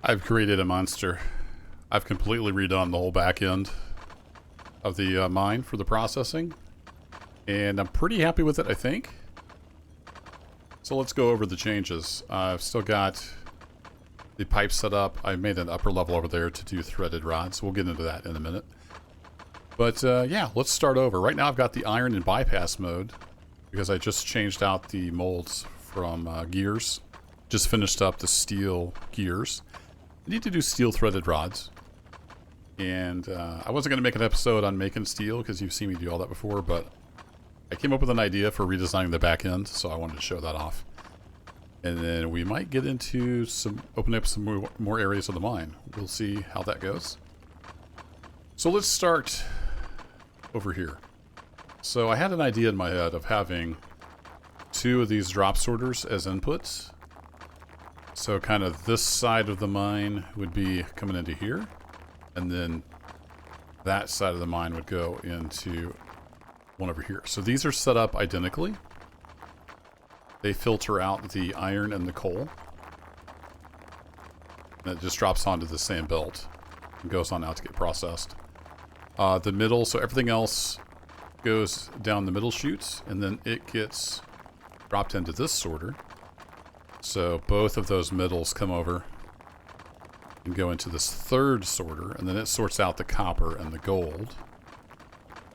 I've created a monster. I've completely redone the whole back end of the mine for the processing, and I'm pretty happy with it, I think. So let's go over the changes. I've still got the pipe set up. I made an upper level over there to do threaded rods. We'll get into that in a minute. But yeah, let's start over. Right now I've got the iron in bypass mode because I just changed out the molds from gears. Just finished up the steel gears. I need to do steel threaded rods. And I wasn't going to make an episode on making steel because you've seen me do all that before, but I came up with an idea for redesigning the back end, so I wanted to show that off. And then we might get into open up some more areas of the mine. We'll see how that goes. So let's start over here. So I had an idea in my head of having two of these drop sorters as inputs. So kind of this side of the mine would be coming into here, and then that side of the mine would go into one over here. So these are set up identically. They filter out the iron and the coal, and it just drops onto the same belt and goes on out to get processed. The middle, so everything else goes down the middle chutes, and then it gets dropped into this sorter. So both of those middles come over and go into this third sorter, and then it sorts out the copper and the gold.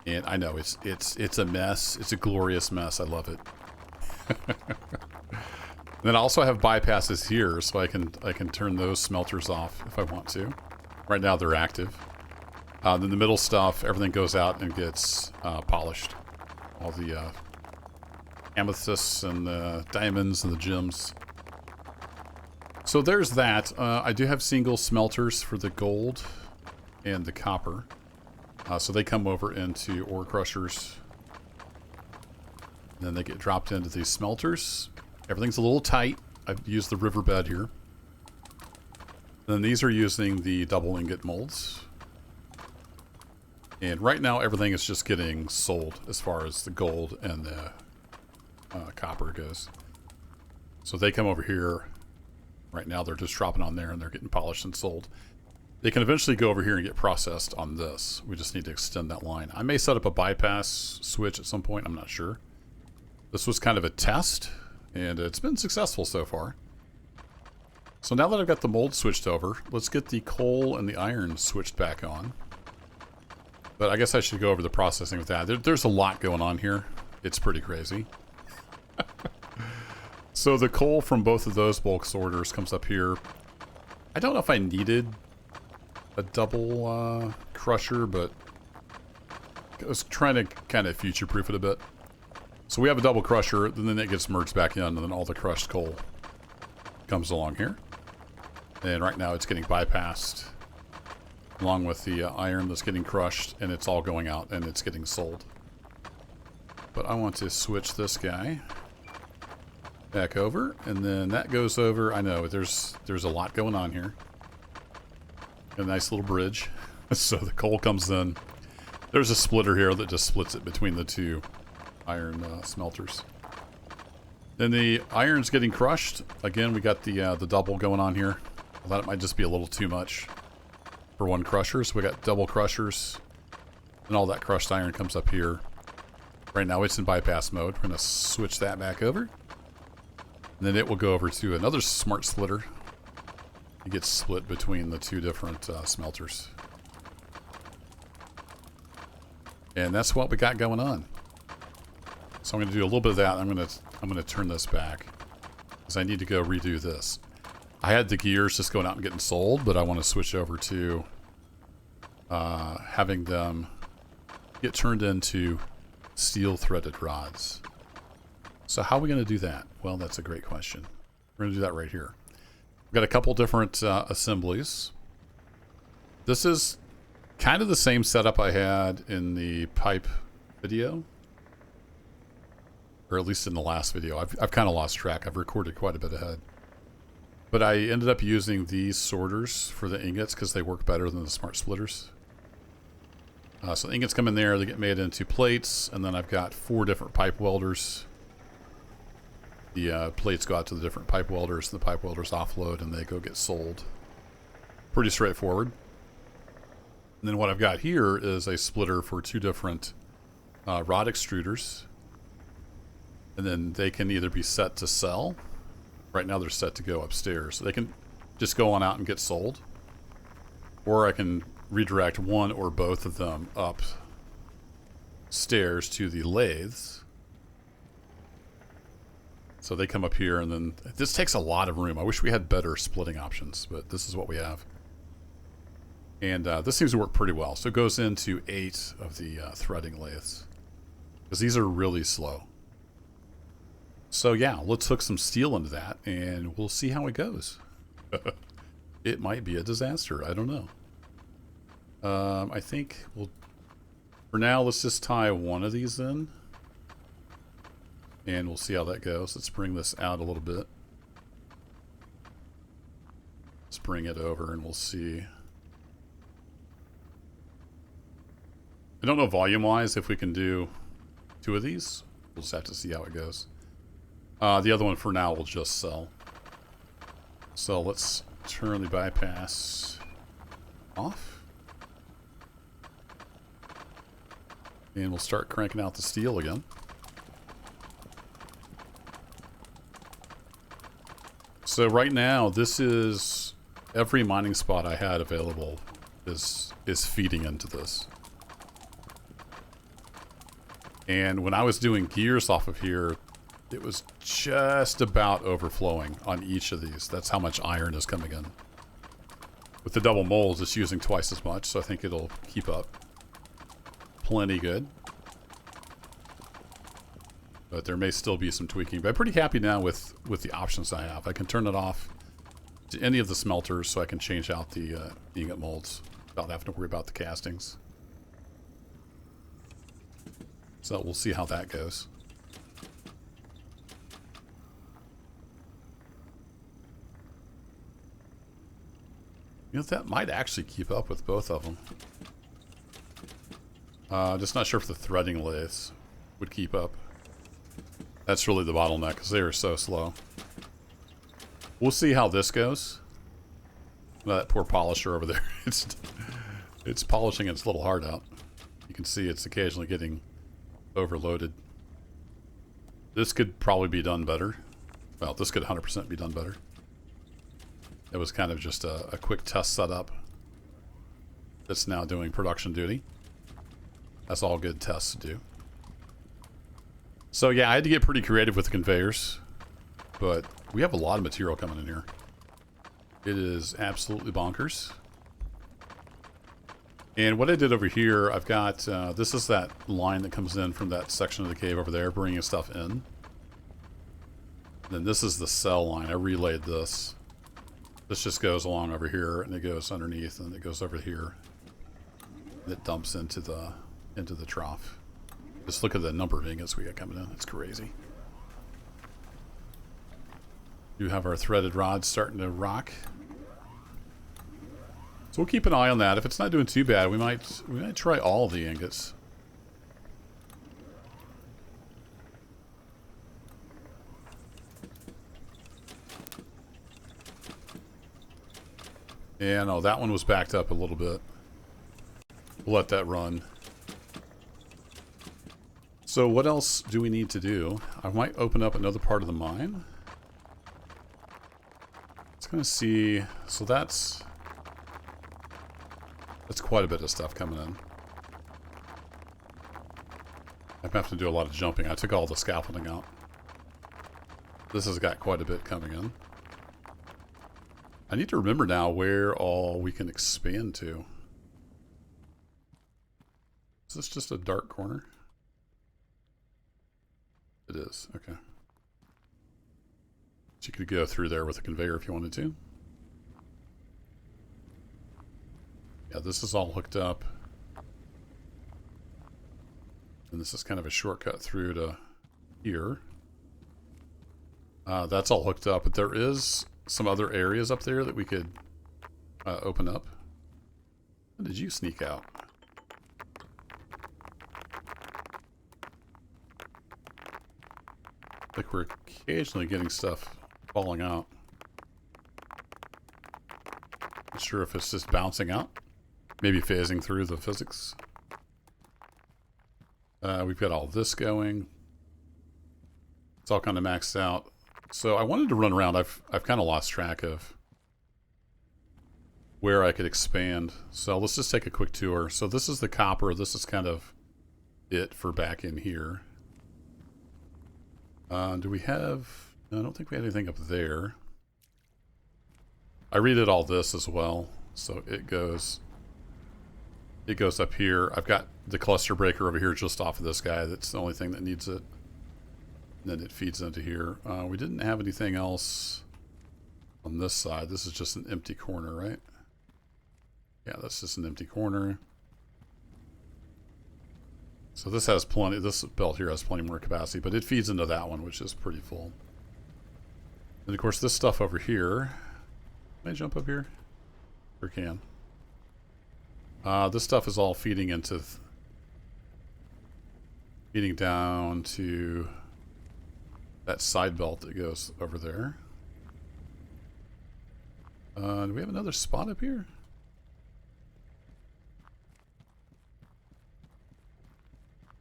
And I know it's a mess. It's a glorious mess. I love it. Then I also have bypasses here, so I can turn those smelters off if I want to. Right now they're active. Then the middle stuff, everything goes out and gets polished. All the amethysts and the diamonds and the gems. So there's that. I do have single smelters for the gold and the copper. So they come over into ore crushers. And then they get dropped into these smelters. Everything's a little tight. I've used the riverbed here. Then these are using the double ingot molds. And right now everything is just getting sold as far as the gold and the copper goes. So they come over here. Right now they're just dropping on there and they're getting polished and sold. They can eventually go over here and get processed on this. We just need to extend that line. I may set up a bypass switch at some point. I'm not sure. This was kind of a test, and it's been successful so far. So now that I've got the mold switched over, let's get the coal and the iron switched back on. But I guess I should go over the processing with that. There's a lot going on here. It's pretty crazy. So the coal from both of those bulk sorters comes up here. I don't know if I needed a double crusher, but I was trying to kind of future-proof it a bit. So we have a double crusher, and then it gets merged back in, and then all the crushed coal comes along here. And right now it's getting bypassed, along with the iron that's getting crushed, and it's all going out, and it's getting sold. But I want to switch this guy back over, and then that goes over. I know there's a lot going on here. A nice little bridge. So the coal comes in. There's a splitter here that just splits it between the two iron smelters. Then the iron's getting crushed. Again, we got the double going on here. I thought it might just be a little too much for one crusher, so we got double crushers, and all that crushed iron comes up here. Right now it's in bypass mode. We're going to switch that back over. And then it will go over to another smart splitter. It gets split between the two different smelters. And that's what we got going on. So I'm going to do a little bit of that. I'm going to turn this back because I need to go redo this. I had the gears just going out and getting sold, but I want to switch over to having them get turned into steel threaded rods. So how are we going to do that? Well, that's a great question. We're going to do that right here. We've got a couple different assemblies. This is kind of the same setup I had in the pipe video. Or at least in the last video. I've kind of lost track. I've recorded quite a bit ahead. But I ended up using these sorters for the ingots because they work better than the smart splitters. So the ingots come in there, they get made into plates, and then I've got 4 different pipe welders. The plates go out to the different pipe welders, the pipe welders offload, and they go get sold. Pretty straightforward. And then what I've got here is a splitter for two different rod extruders. And then they can either be set to sell. Right now they're set to go upstairs. So they can just go on out and get sold. Or I can redirect one or both of them upstairs to the lathes. So they come up here, and then this takes a lot of room. I wish we had better splitting options, but this is what we have. And this seems to work pretty well. So it goes into 8 of the threading lathes, because these are really slow. So yeah, let's hook some steel into that, and we'll see how it goes. It might be a disaster. I don't know. I think we'll... For now, let's just tie one of these in. And we'll see how that goes. Let's bring this out a little bit. Let's bring it over and we'll see. I don't know volume-wise if we can do 2 of these. We'll just have to see how it goes. The other one for now will just sell. So let's turn the bypass off. And we'll start cranking out the steel again. So right now, this is every mining spot I had available is feeding into this. And when I was doing gears off of here, it was just about overflowing on each of these. That's how much iron is coming in. With the double molds, it's using twice as much, so I think it'll keep up. Plenty good. But there may still be some tweaking. But I'm pretty happy now with the options I have. I can turn it off to any of the smelters so I can change out the ingot molds without having to worry about the castings. So we'll see how that goes. You know, that might actually keep up with both of them. Just not sure if the threading lathes would keep up. That's really the bottleneck, because they are so slow. We'll see how this goes. That poor polisher over there. It's polishing its little heart out. You can see it's occasionally getting overloaded. This could probably be done better. Well, this could 100% be done better. It was kind of just a quick test setup that's now doing production duty. That's all good tests to do. So yeah, I had to get pretty creative with the conveyors, but we have a lot of material coming in here. It is absolutely bonkers. And what I did over here, I've got, this is that line that comes in from that section of the cave over there, bringing stuff in. And then this is the cell line. I relayed this. This just goes along over here, and it goes underneath, and it goes over here. And it dumps into the trough. Just look at the number of ingots we got coming in. It's crazy. You have our threaded rods starting to rock. So we'll keep an eye on that. If it's not doing too bad, we might try all of the ingots. And oh, that one was backed up a little bit. We'll let that run. So what else do we need to do? I might open up another part of the mine. Let's kind of see. So that's quite a bit of stuff coming in. I have to do a lot of jumping. I took all the scaffolding out. This has got quite a bit coming in. I need to remember now where all we can expand to. Is this just a dark corner? It is, okay. So you could go through there with a conveyor if you wanted to. Yeah, this is all hooked up. And this is kind of a shortcut through to here. That's all hooked up, but there is some other areas up there that we could open up. When did you sneak out? Like we're occasionally getting stuff falling out. Not sure if it's just bouncing out. Maybe phasing through the physics. We've got all this going. It's all kind of maxed out. So I wanted to run around. I've kind of lost track of where I could expand. So let's just take a quick tour. So this is the copper. This is kind of it for back in here. Do we have... No, I don't think we had anything up there. I redid all this as well. So it goes up here. I've got the cluster breaker over here just off of this guy. That's the only thing that needs it. And then it feeds into here. We didn't have anything else on this side. This is just an empty corner, right? Yeah, that's just an empty corner. So this has plenty, this belt here has plenty more capacity, but it feeds into that one, which is pretty full. And of course this stuff over here, can I jump up here? Sure can. This stuff is all feeding into, feeding down to that side belt that goes over there. Do we have another spot up here?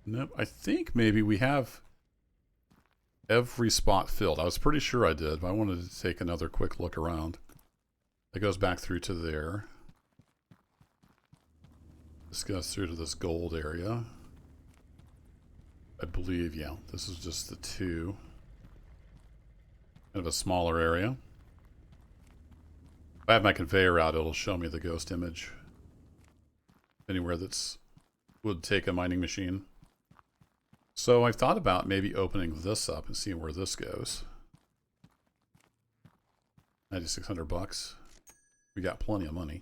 Nope, I think maybe we have every spot filled. I was pretty sure I did, but I wanted to take another quick look around. It goes back through to there. This goes through to this gold area. I believe, yeah, this is just the two. Kind of a smaller area. If I have my conveyor out, it'll show me the ghost image. Anywhere that's would take a mining machine. So I've thought about maybe opening this up and seeing where this goes. 9,600 bucks. We got plenty of money.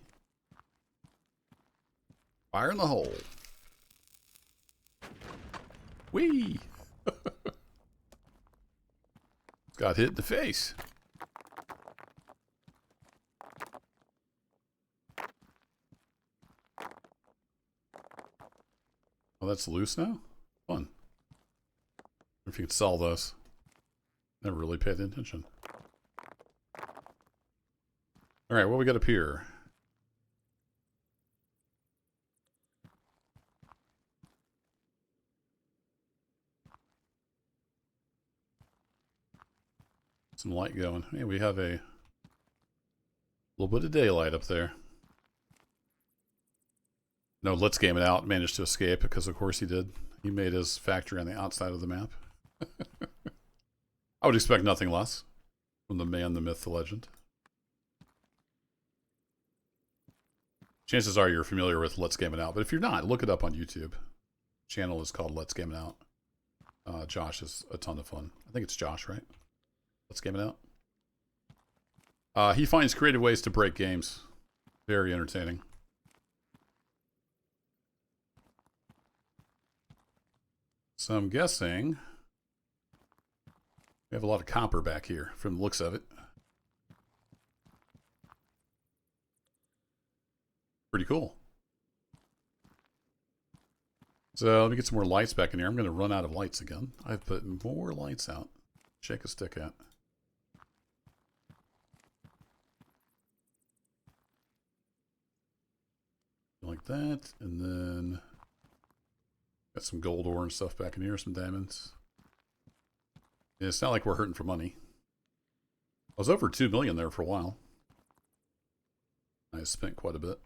Fire in the hole. Whee! Got hit in the face. Oh, that's loose now? Fun. If you could sell those. Never really paid attention. Alright, what we got up here? Some light going. Hey, we have a little bit of daylight up there. No, Let's Game It Out managed to escape because of course he did. He made his factory on the outside of the map. I would expect nothing less from the man, the myth, the legend. Chances are you're familiar with Let's Game It Out, but if you're not, look it up on YouTube. The channel is called Let's Game It Out. Josh is a ton of fun. I think it's Josh, right? Let's Game It Out. He finds creative ways to break games. Very entertaining. So I'm guessing we have a lot of copper back here from the looks of it. Pretty cool. So let me get some more lights back in here. I'm going to run out of lights again. I've put more lights out. Shake a stick at. Like that. And then got some gold ore and stuff back in here. Some diamonds. And it's not like we're hurting for money. I was over 2 million there for a while. I spent quite a bit.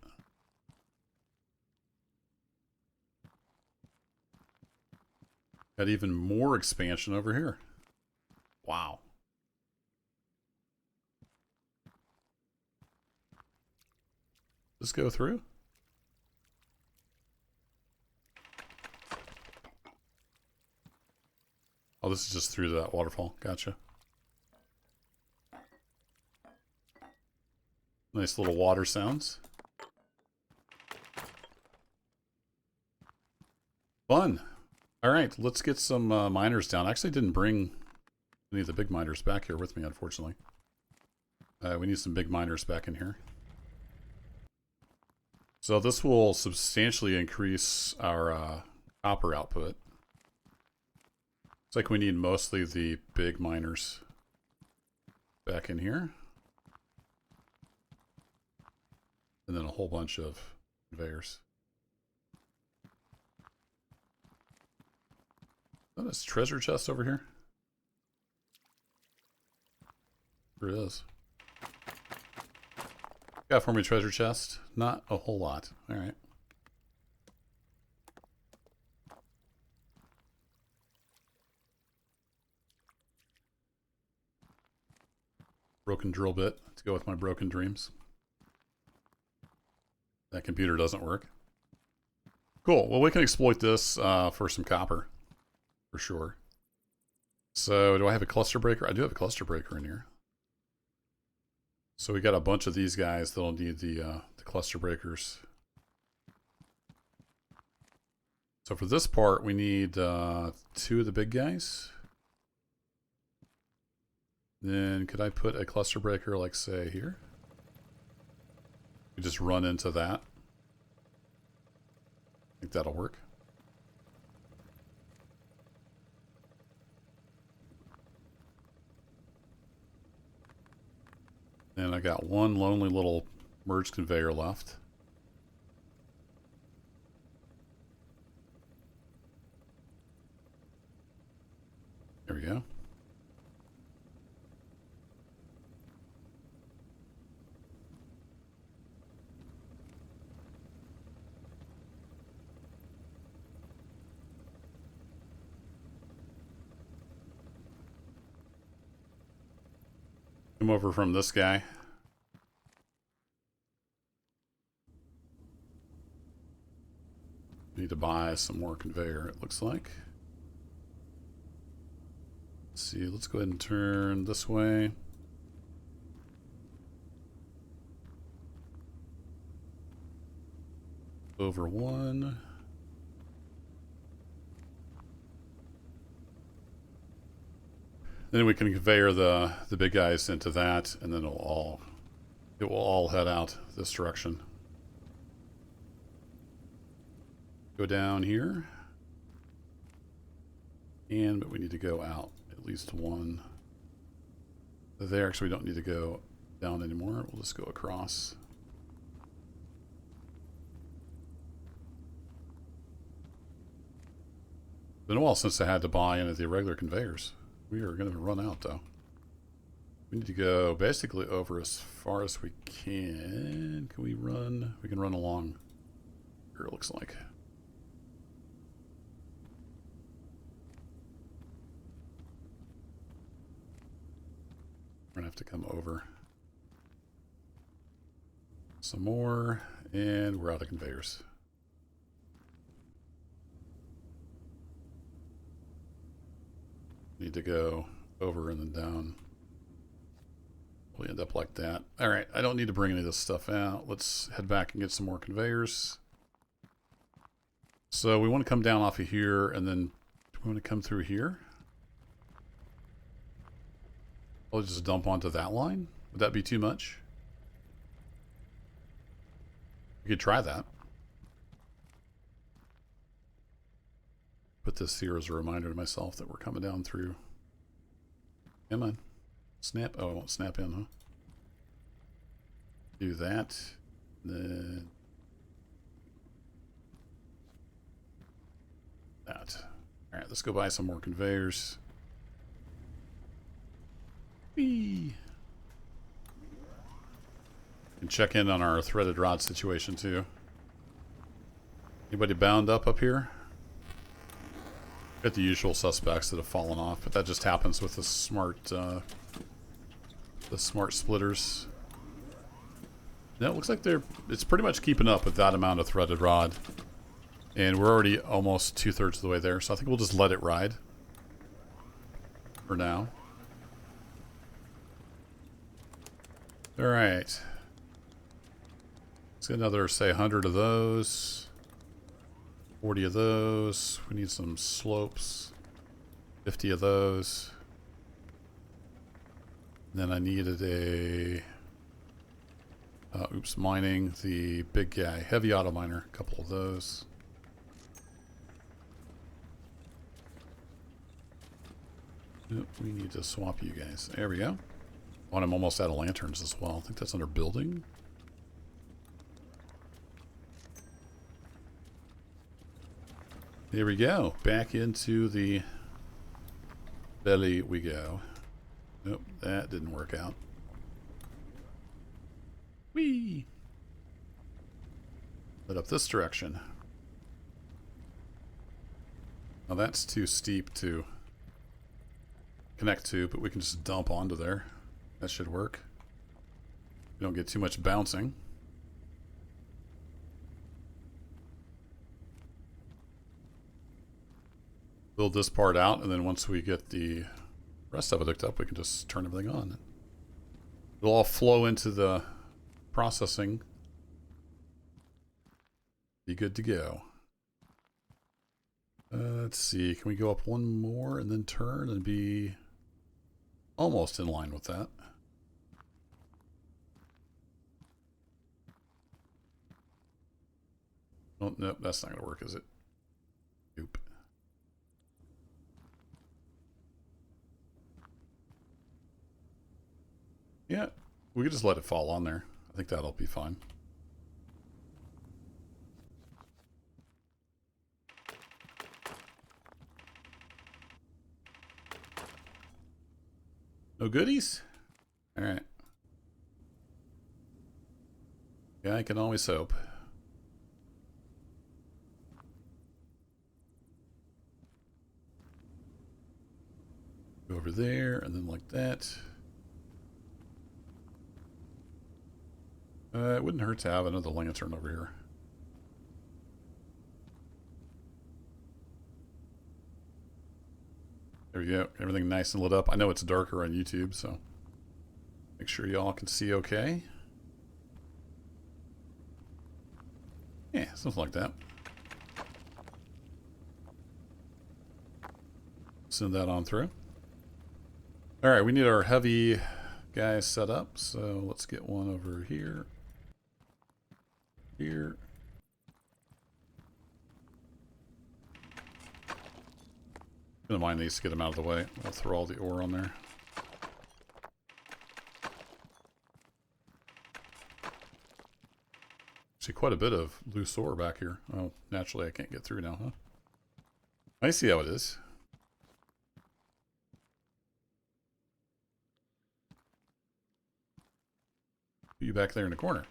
Got even more expansion over here. Wow. Let's go through. Oh, this is just through that waterfall. Gotcha. Nice little water sounds. Fun. All right, let's get some miners down. I actually didn't bring any of the big miners back here with me, unfortunately. We need some big miners back in here. So this will substantially increase our copper output. Looks like we need mostly the big miners back in here. then a whole bunch of conveyors. Oh, there's a treasure chest over here. There it is. Got for me treasure chest? Not a whole lot. Alright. Broken drill bit to go with my broken dreams. That computer doesn't work. Cool. Well, we can exploit this for some copper. For sure. So, do I have a cluster breaker? I do have a cluster breaker in here. So we got a bunch of these guys that'll need the cluster breakers. So for this part, we need 2 of the big guys. Then could I put a cluster breaker, like say here? We just run into that. I think that'll work. And I got one lonely little merge conveyor left. There we go. Come over from this guy. Need to buy some more conveyor, it looks like. Let's see, let's go ahead and turn this way. Over 1. Then we can conveyor the big guys into that, and then it will all head out this direction. Go down here, but we need to go out at least 1 there. Actually, we don't need to go down anymore. We'll just go across. Been a while since I had to buy into the irregular conveyors. We are going to run out though. We need to go basically over as far as we can. Can we run? We can run along here, it looks like. We're going to have to come over some more, and we're out of conveyors. Need to go over and then down. We'll end up like that. All right, I don't need to bring any of this stuff out. Let's head back and get some more conveyors. So we want to come down off of here, and then do we want to come through here? I'll just dump onto that line. Would that be too much? We could try that. Put this here as a reminder to myself that we're coming down through. Come on. Snap. Oh, I won't snap in, huh? Do that. Then that. All right, let's go buy some more conveyors. Whee! And check in on our threaded rod situation too. Anybody bound up here? Got the usual suspects that have fallen off, but that just happens with the smart splitters. No, it looks like it's pretty much keeping up with that amount of threaded rod. And we're already almost 2/3 of the way there, so I think we'll just let it ride for now. Alright. Let's get another, say, 100 of those. 40 of those. We need some slopes. 50 of those. And then I needed a... mining the big guy. Heavy auto miner. A couple of those. We need to swap you guys. There we go. Oh, and I'm almost out of lanterns as well. I think that's under building. Here we go. Back into the belly we go. Nope, that didn't work out. Whee! Head up this direction. Now that's too steep to connect to, but we can just dump onto there. That should work. You don't get too much bouncing. Build this part out, and then once we get the rest of it hooked up, we can just turn everything on. It'll all flow into the processing. Be good to go. Let's see, can we go up one more and then turn and be almost in line with that? Oh, nope, that's not going to work, is it? Nope. Yeah, we could just let it fall on there. I think that'll be fine. No goodies? Alright. Yeah, I can always hope. Go over there, and then like that. It wouldn't hurt to have another lantern over here. There we go. Everything nice and lit up. I know it's darker on YouTube, so make sure y'all can see okay. Yeah, something like that. Send that on through. Alright, we need our heavy guys set up, so let's get one over here. Here. Gonna mine these to get them out of the way. I'll throw all the ore on there. See quite a bit of loose ore back here. Oh, naturally I can't get through now, huh? I see how it is. Put you back there in the corner.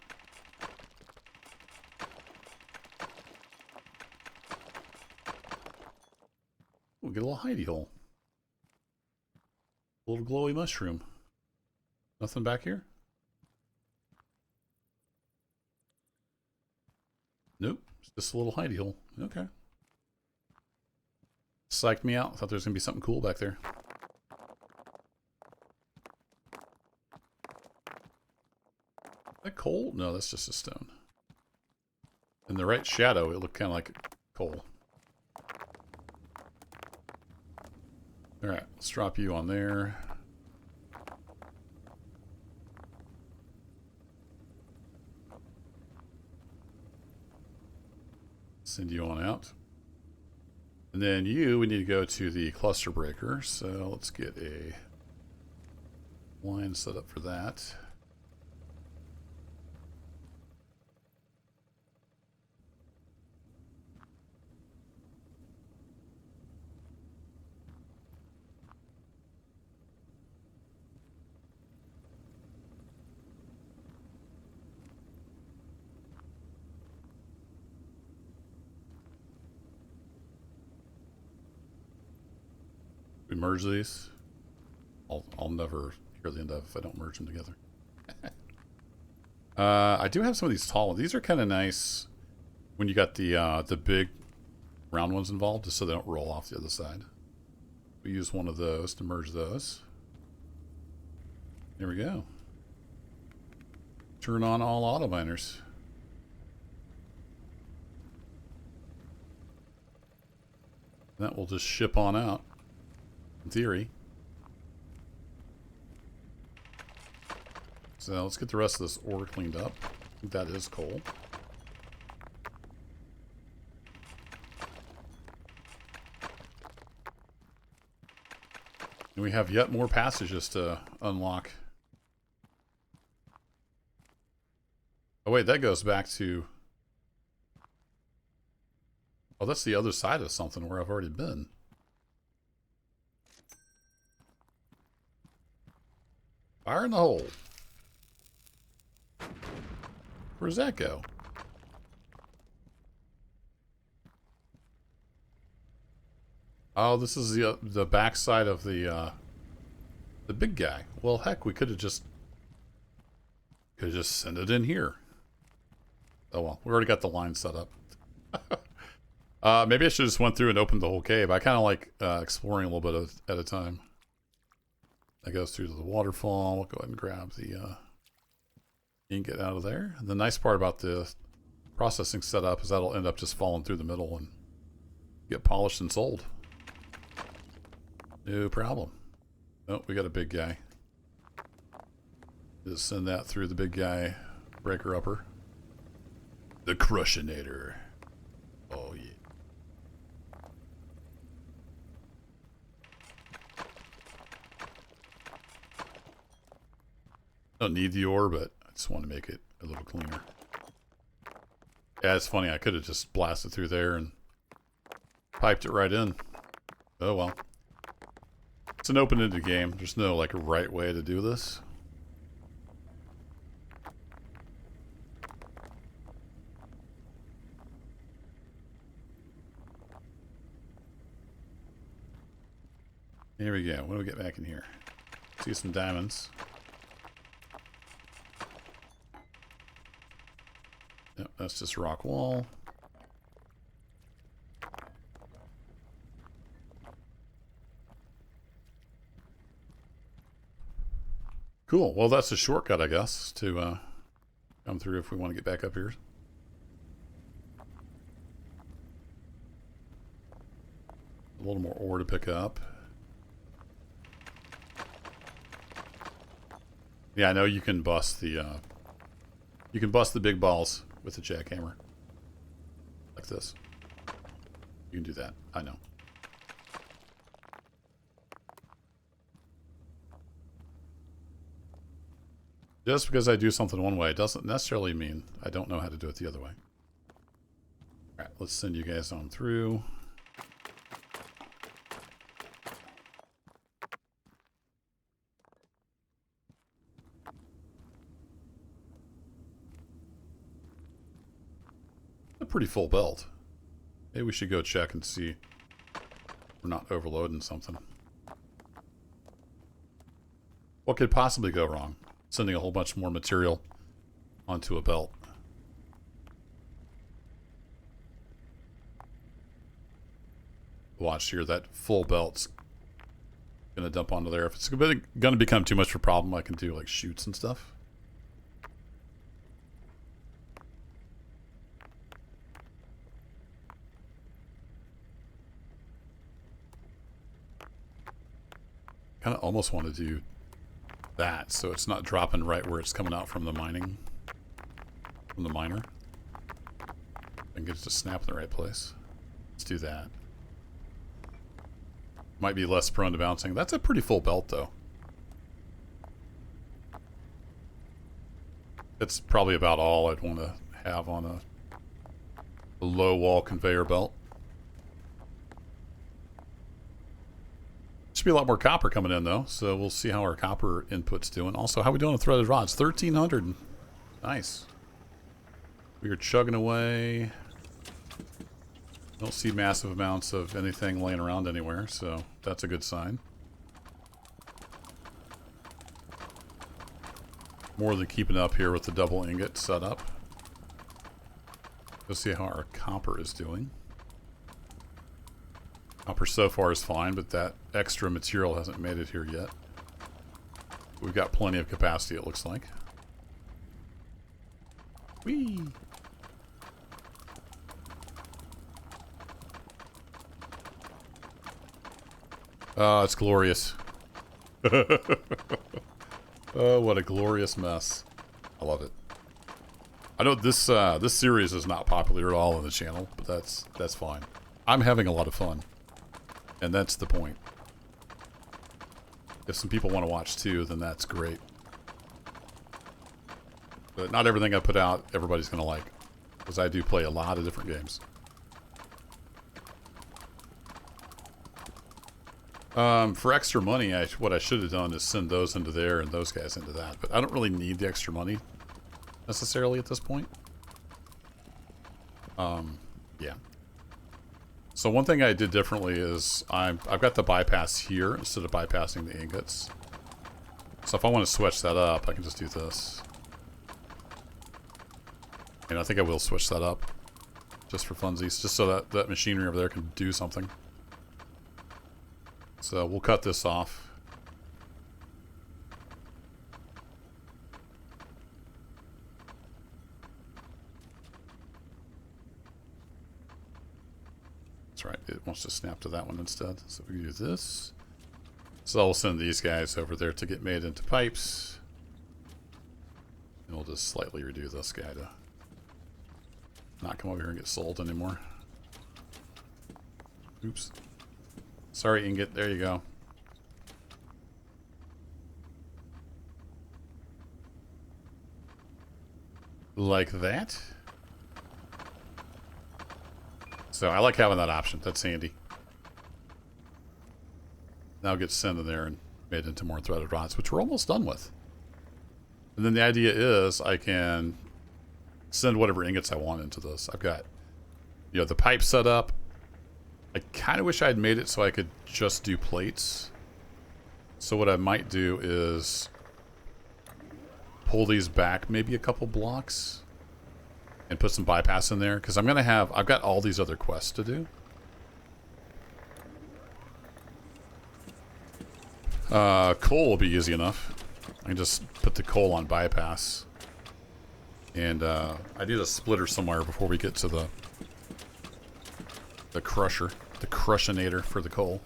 We'll get a little hidey hole. A little glowy mushroom. Nothing back here? Nope. It's just a little hidey hole. Okay. Psyched me out. Thought there was going to be something cool back there. Is that coal? No, that's just a stone. In the right shadow, it looked kind of like coal. Alright, let's drop you on there. Send you on out. And then you, we need to go to the cluster breaker. So let's get a line set up for that. We merge these. I'll never hear the end of it if I don't merge them together. I do have some of these tall ones. These are kind of nice when you got the big round ones involved, just so they don't roll off the other side. We use one of those to merge those. There we go. Turn on all auto miners. That will just ship on out. In theory. So let's get the rest of this ore cleaned up. I think that is coal. And we have yet more passages to unlock. Oh wait, that goes back to Oh, that's the other side of something where I've already been. Fire in the hole. Where's that go? Oh, this is the backside of the big guy. Well, heck, we could have just sent it in here. Oh well, we already got the line set up. Maybe I should just went through and opened the whole cave. I kind of like exploring a little bit at a time. That goes through to the waterfall. We'll go ahead and grab the ingot out of there. And the nice part about the processing setup is that'll end up just falling through the middle and get polished and sold. No problem. Oh, we got a big guy. Just send that through the big guy breaker upper. The Crushinator. Oh, yeah. Don't need the ore, but I just want to make it a little cleaner. Yeah, it's funny. I could have just blasted through there and piped it right in. Oh, well. It's an open-ended game. There's no, like, right way to do this. Here we go. What do we get back in here? See some diamonds. Yep, that's just rock wall. Cool. Well, that's a shortcut, I guess, to come through if we want to get back up here. A little more ore to pick up. Yeah, I know you can bust the big balls with the jackhammer. Like this. You can do that. I know. Just because I do something one way doesn't necessarily mean I don't know how to do it the other way. Alright, let's send you guys on through. A pretty full belt. Maybe we should go check and see we're not overloading something. What could possibly go wrong? Sending a whole bunch more material onto a belt. Watch here, that full belt's gonna dump onto there. If it's gonna become too much of a problem, I can do like chutes and stuff. Kind of almost want to do that so it's not dropping right where it's coming out from the miner. And get it to snap in the right place. Let's do that. Might be less prone to bouncing. That's a pretty full belt though. It's probably about all I'd want to have on a low wall conveyor belt. Should be a lot more copper coming in though, so we'll see how our copper input's doing. Also, how are we doing on threaded rods? 1,300. Nice. We are chugging away. Don't see massive amounts of anything laying around anywhere, so that's a good sign. More than keeping up here with the double ingot setup. Let's see how our copper is doing. Copper so far is fine, but that extra material hasn't made it here yet. We've got plenty of capacity, it looks like. Whee! Oh, it's glorious. Oh, what a glorious mess. I love it. I know this this series is not popular at all on the channel, but that's fine. I'm having a lot of fun. And that's the point. If some people want to watch too, then that's great. But not everything I put out, everybody's going to like. Because I do play a lot of different games. For extra money, what I should have done is send those into there and those guys into that. But I don't really need the extra money necessarily at this point. Yeah. So one thing I did differently is I've got the bypass here instead of bypassing the ingots. So if I want to switch that up, I can just do this. And I think I will switch that up just for funsies, just so that that machinery over there can do something. So we'll cut this off. That's right, it wants to snap to that one instead. So we do this. So I'll send these guys over there to get made into pipes. And we'll just slightly redo this guy to not come over here and get sold anymore. Oops. Sorry, ingot. There you go. Like that. So I like having that option. That's handy. Now get sent in there and made into more threaded rods, which we're almost done with. And then the idea is I can send whatever ingots I want into this. I've got, you know, the pipe set up. I kind of wish I'd made it so I could just do plates. So what I might do is pull these back maybe a couple blocks and put some bypass in there, because I'm gonna have, I've got all these other quests to do. Coal will be easy enough. I can just put the coal on bypass. And I need a splitter somewhere before we get to the crusher, the crushinator for the coal.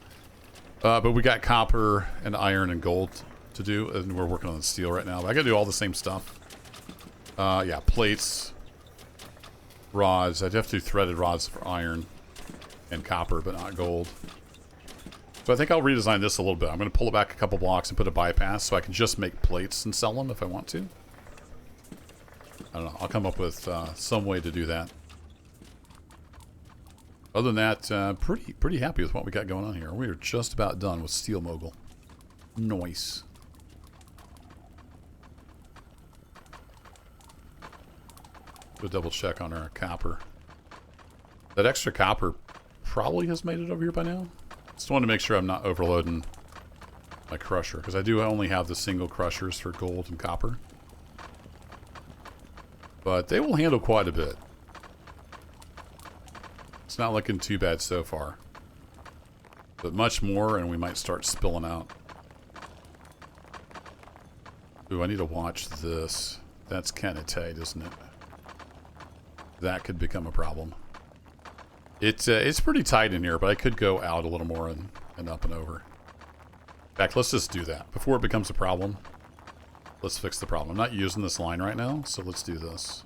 But we got copper and iron and gold to do, and we're working on the steel right now. But I gotta do all the same stuff. Yeah, plates, rods. I'd have to do threaded rods for iron and copper, but not gold. So I think I'll redesign this a little bit. I'm going to pull it back a couple blocks and put a bypass so I can just make plates and sell them if I want to. I don't know. I'll come up with some way to do that. Other than that, pretty happy with what we got going on here. We are just about done with Steel Mogul. Nice. Do a double check on our copper. That extra copper probably has made it over here by now. Just wanted to make sure I'm not overloading my crusher, because I do only have the single crushers for gold and copper. But they will handle quite a bit. It's not looking too bad so far. But much more and we might start spilling out. Ooh, I need to watch this. That's kind of tight, isn't it? That could become a problem. It's pretty tight in here, but I could go out a little more and up and over. In fact, let's just do that. Before it becomes a problem, let's fix the problem. I'm not using this line right now, so let's do this.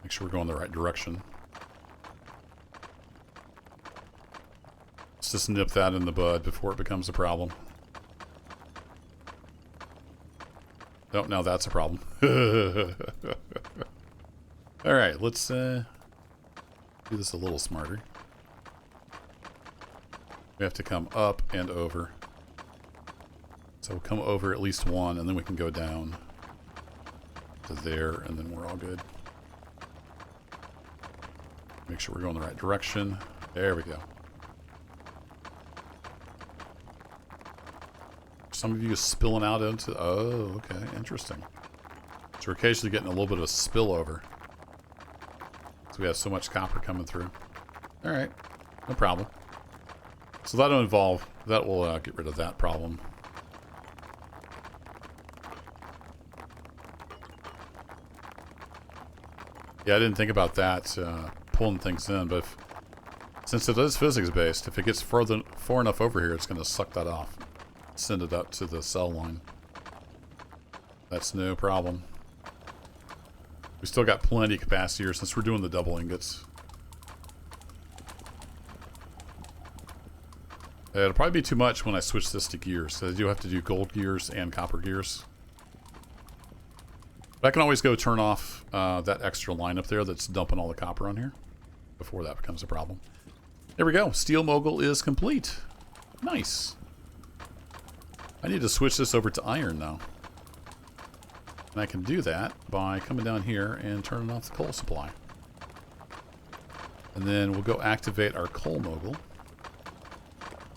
Make sure we're going the right direction. Let's just nip that in the bud before it becomes a problem. Oh, now that's a problem. Alright, let's do this a little smarter. We have to come up and over. So we'll come over at least one, and then we can go down to there, and then we're all good. Make sure we're going the right direction. There we go. Some of you spilling out into... Oh, okay. Interesting. So we're occasionally getting a little bit of a spillover. So we have so much copper coming through. Alright. No problem. So that'll involve... That will get rid of that problem. Yeah, I didn't think about that, pulling things in, but since it is physics-based, if it gets far enough over here, it's going to suck that off. Send it up to the cell line. That's no problem. We still got plenty of capacity here since we're doing the double ingots. It'll probably be too much when I switch this to gears. So I do have to do gold gears and copper gears. But I can always go turn off that extra line up there that's dumping all the copper on here before that becomes a problem. There we go. Steel Mogul is complete. Nice. I need to switch this over to iron, though. And I can do that by coming down here and turning off the coal supply. And then we'll go activate our coal mogul.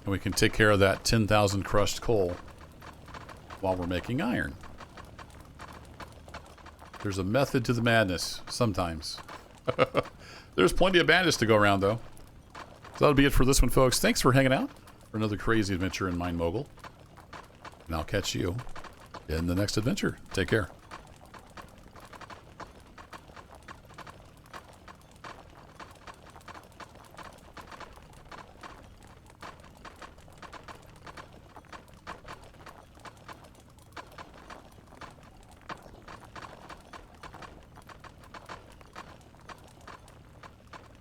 And we can take care of that 10,000 crushed coal while we're making iron. There's a method to the madness, sometimes. There's plenty of madness to go around, though. So that'll be it for this one, folks. Thanks for hanging out for another crazy adventure in Mine Mogul. And I'll catch you in the next adventure. Take care.